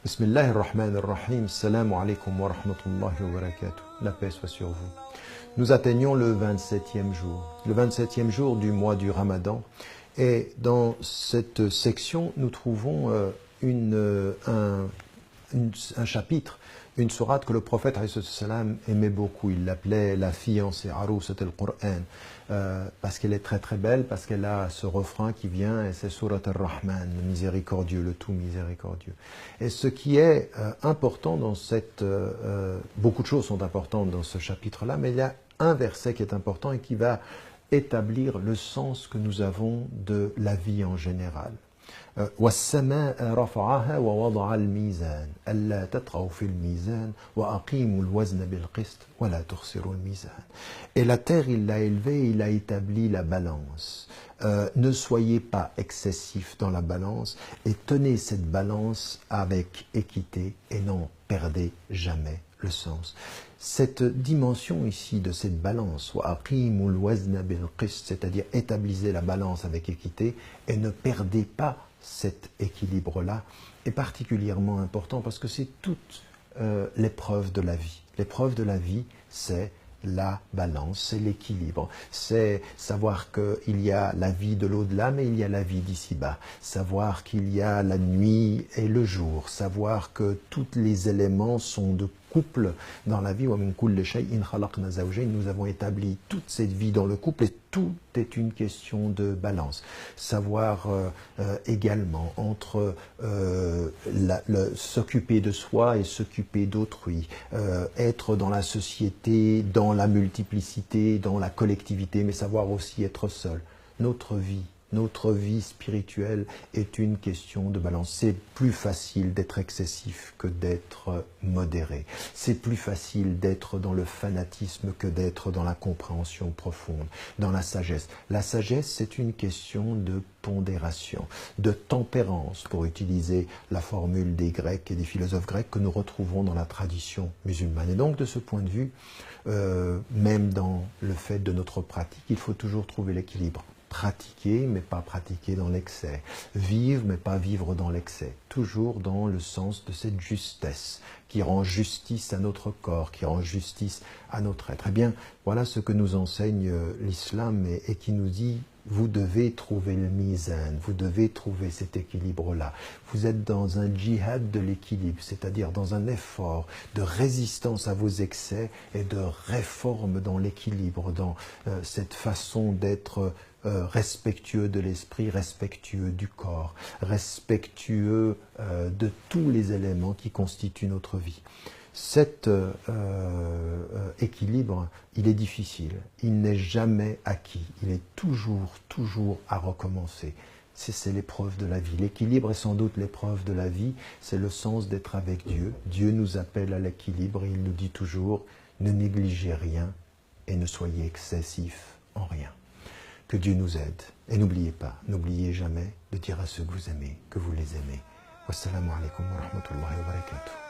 Bismillah ar-Rahman ar-Rahim, Assalamu alaikum wa rahmatullahi wa barakatuh. La paix soit sur vous. Nous atteignons le 27e jour. Le 27e jour du mois du Ramadan. Et dans cette section, nous trouvons un chapitre, une sourate que le prophète aimait beaucoup. Il l'appelait la fiancée, Arousat al-Qur'an, parce qu'elle est très très belle, parce qu'elle a ce refrain qui vient, et c'est Surat al-Rahman, le miséricordieux, le tout miséricordieux. Et ce qui est important dans cette... beaucoup de choses sont importantes dans ce chapitre-là, mais il y a un verset qui est important et qui va établir le sens que nous avons de la vie en général. وَالسَّمَاءَ رَفَعَهَا وَوَضَعَ الْمِيزَانَ أَلَّا تَطْغَوْا فِي الْمِيزَانِ وَأَقِيمُوا الْوَزْنَ بِالْقِسْطِ وَلَا تُخْسِرُوا الْمِيزَانَ. Et la terre, il l'a élevée, il a établi la balance. Ne soyez pas excessifs dans la balance et tenez cette balance avec équité et n'en perdez jamais le sens. Cette dimension ici de cette balance, c'est-à-dire établissez la balance avec équité et ne perdez pas cet équilibre-là, est particulièrement important parce que c'est toute l'épreuve de la vie. L'épreuve de la vie, c'est la balance, c'est l'équilibre, c'est savoir qu'il y a la vie de l'au-delà, mais il y a la vie d'ici-bas, savoir qu'il y a la nuit et le jour, savoir que tous les éléments sont de couple dans la vie. Nous avons établi toute cette vie dans le couple et tout est une question de balance. Savoir également entre s'occuper de soi et s'occuper d'autrui, être dans la société, dans la multiplicité, dans la collectivité, mais savoir aussi être seul. Notre vie spirituelle est une question de balance. C'est plus facile d'être excessif que d'être modéré. C'est plus facile d'être dans le fanatisme que d'être dans la compréhension profonde, dans la sagesse. La sagesse, c'est une question de pondération, de tempérance, pour utiliser la formule des Grecs et des philosophes grecs que nous retrouvons dans la tradition musulmane. Et donc, de ce point de vue, même dans le fait de notre pratique, il faut toujours trouver l'équilibre. Pratiquer, mais pas pratiquer dans l'excès. Vivre, mais pas vivre dans l'excès. Toujours dans le sens de cette justesse qui rend justice à notre corps, qui rend justice à notre être. Eh bien, voilà ce que nous enseigne l'islam et qui nous dit, vous devez trouver le mizan, vous devez trouver cet équilibre-là. Vous êtes dans un djihad de l'équilibre, c'est-à-dire dans un effort de résistance à vos excès et de réforme dans l'équilibre, dans cette façon d'être respectueux de l'esprit, respectueux du corps, respectueux de tous les éléments qui constituent notre vie. Cet équilibre, il est difficile, il n'est jamais acquis, il est toujours à recommencer. C'est l'épreuve de la vie. L'équilibre est sans doute l'épreuve de la vie, c'est le sens d'être avec Dieu. Dieu nous appelle à l'équilibre et il nous dit toujours, ne négligez rien et ne soyez excessifs en rien. Que Dieu nous aide. Et n'oubliez pas, n'oubliez jamais de dire à ceux que vous aimez, que vous les aimez. Wassalamu alaikum wa rahmatullahi wa barakatuh.